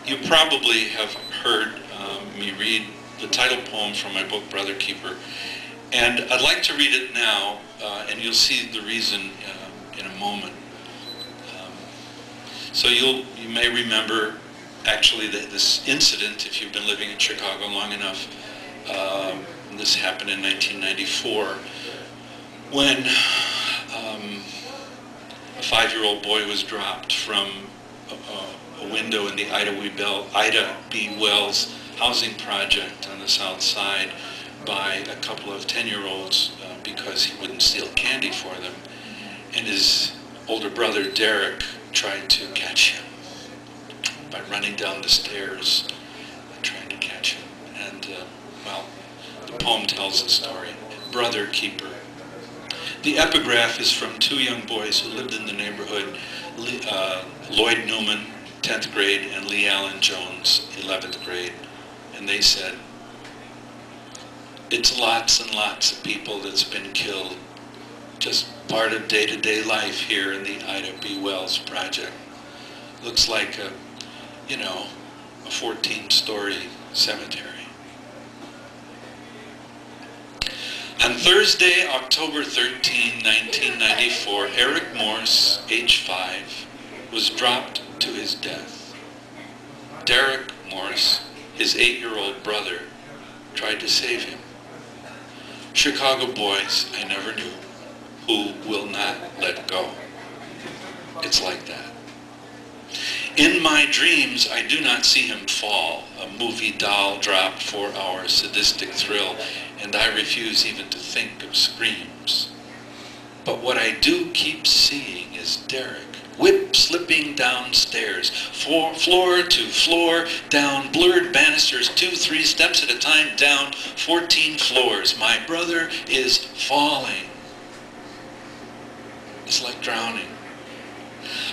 You probably have heard me read the title poem from my book, Brother Keeper. And I'd like to read it now, and you'll see the reason in a moment. So you may remember, actually, this incident, if you've been living in Chicago long enough. This happened in 1994, when a 5-year-old boy was dropped from a window in the Ida B. Wells housing project on the south side by a couple of 10-year-olds because he wouldn't steal candy for them. And his older brother, Derek, tried to catch him by running down the stairs and trying to catch him. And, well, the poem tells the story. Brother Keeper. The epigraph is from 2 young boys who lived in the neighborhood, Lloyd Newman, 10th grade, and Lee Allen Jones, 11th grade. And they said, "It's lots and lots of people that's been killed. Just part of day-to-day life here in the Ida B. Wells project. Looks like a 14-story cemetery." On Thursday, October 13, 1994, Eric Morse, age 5, was dropped to his death. Derek Morse, his 8-year-old brother, tried to save him. Chicago boys I never knew who will not let go. It's like that. In my dreams, I do not see him fall, a movie doll dropped for our sadistic thrill, and I refuse even to think of screams. But what I do keep seeing is Derek, whip slipping downstairs, floor to floor, down blurred banisters, 2-3 steps at a time, down 14 floors. My brother is falling. It's like drowning.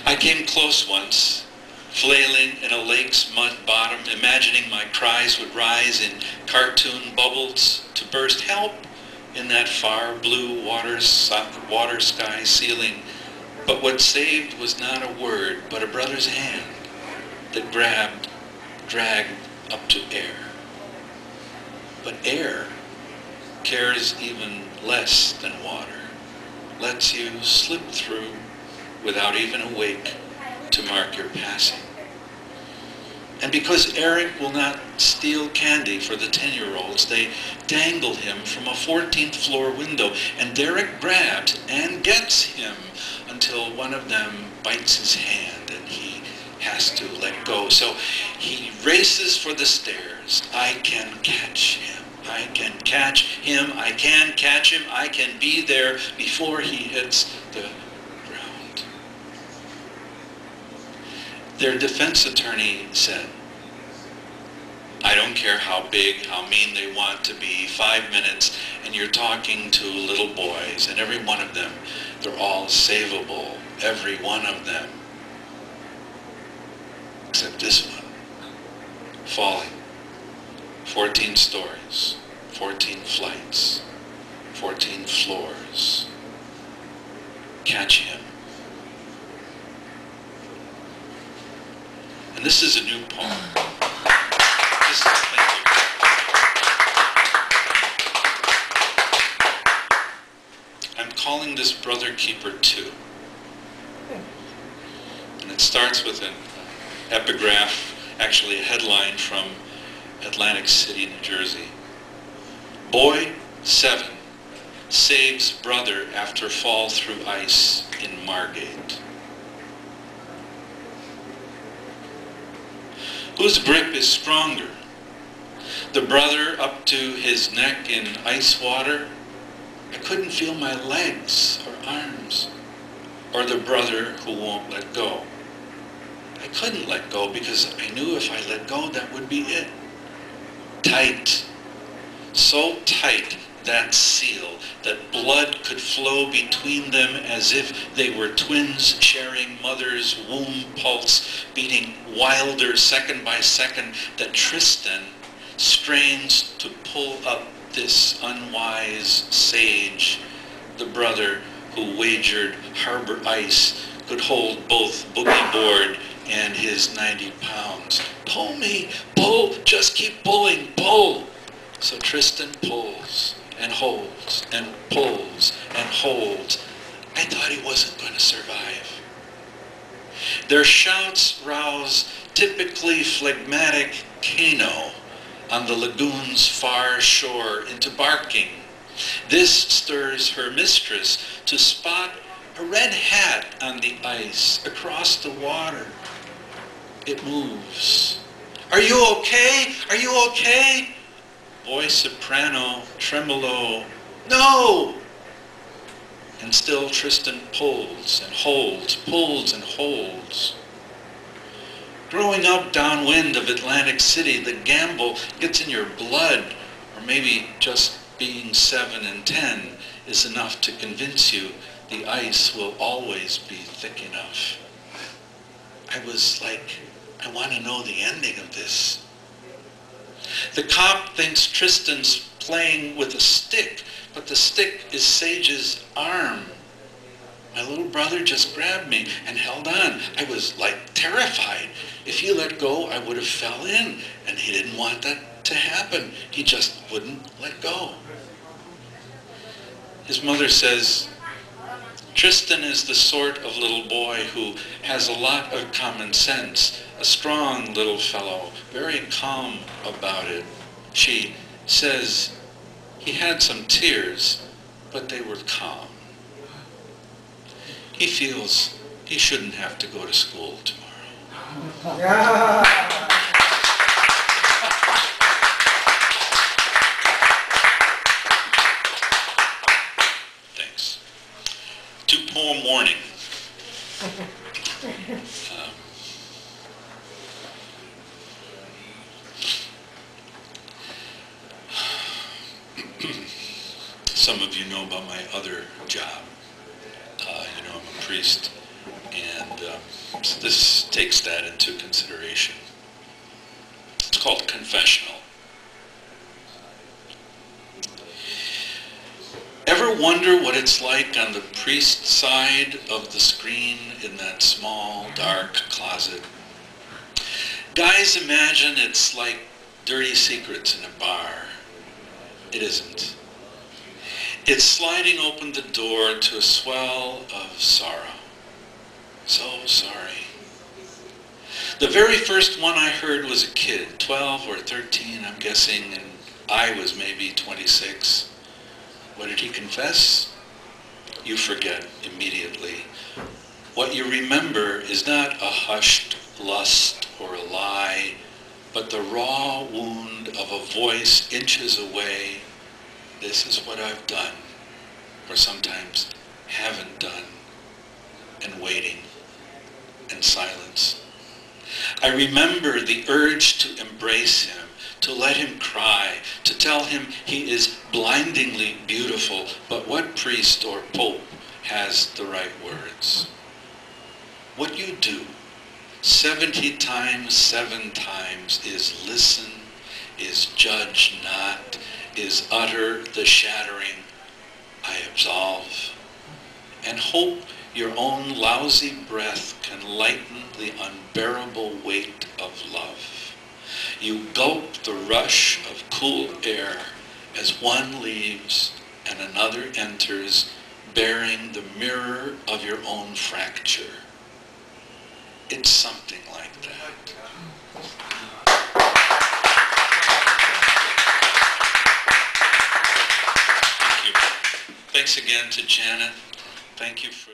I came close once, flailing in a lake's mud bottom, imagining my cries would rise in cartoon bubbles to burst help in that far blue water sky ceiling. But what saved was not a word, but a brother's hand that dragged up to air. But air cares even less than water, lets you slip through without even a wake to mark your passing. And because Eric will not steal candy for the 10-year-olds, they dangle him from a 14th floor window, and Derek grabs and gets him until one of them bites his hand and he has to let go. So he races for the stairs. I can catch him. I can catch him. I can catch him. I can be there before he hits the ground. Their defense attorney said, "I don't care how big, how mean they want to be, 5 minutes, and you're talking to little boys, and every one of them, they're all savable, every one of them. Except this one, falling, 14 stories, 14 flights, 14 floors. Catch him." And this is a new poem. I'm calling this Brother Keeper 2. And it starts with an epigraph, actually a headline from Atlantic City, New Jersey. Boy 7 saves brother after fall through ice in Margate. Whose grip is stronger? The brother up to his neck in ice water? I couldn't feel my legs or arms. Or the brother who won't let go? I couldn't let go because I knew if I let go, that would be it. Tight. So tight, that seal, that blood could flow between them as if they were twins sharing mother's womb pulse, beating wilder second by second, that Tristan strains to pull up this unwise sage, the brother who wagered harbor ice could hold both boogie board and his 90 pounds. Pull me, pull, just keep pulling, pull. So Tristan pulls and holds and pulls and holds. I thought he wasn't going to survive. Their shouts rouse typically phlegmatic Kano on the lagoon's far shore into barking. This stirs her mistress to spot a red hat on the ice across the water. It moves. Are you okay? Are you okay? Voice soprano, tremolo, no! And still Tristan pulls and holds, pulls and holds. Growing up downwind of Atlantic City, the gamble gets in your blood, or maybe just being 7 and 10 is enough to convince you the ice will always be thick enough. I was like, I want to know the ending of this. The cop thinks Tristan's playing with a stick, but the stick is Sage's arm. My little brother just grabbed me and held on. I was like terrified. If he let go, I would have fell in, and he didn't want that to happen. He just wouldn't let go. His mother says, Tristan is the sort of little boy who has a lot of common sense, a strong little fellow, very calm about it. She says he had some tears, but they were calm. He feels he shouldn't have to go to school tomorrow. Yeah. Thanks. 2-poem warning. Some of you know about my other job. I'm a priest, and this takes that into consideration. It's called confessional. Ever wonder what it's like on the priest side of the screen in that small, dark closet? Guys imagine it's like dirty secrets in a bar. It isn't. It's sliding open the door to a swell of sorrow. So sorry. The very first one I heard was a kid, 12 or 13, I'm guessing, and I was maybe 26. What did he confess? You forget immediately. What you remember is not a hushed lust or a lie, but the raw wound of a voice inches away. This is what I've done, or sometimes haven't done, and waiting, and silence. I remember the urge to embrace him, to let him cry, to tell him he is blindingly beautiful, but what priest or pope has the right words? What you do 70 times, 7 times is listen, is judge not, is utter the shattering, I absolve, and hope your own lousy breath can lighten the unbearable weight of love. You gulp the rush of cool air as one leaves and another enters, bearing the mirror of your own fracture. It's something like that. Thanks again to Janet. Thank you for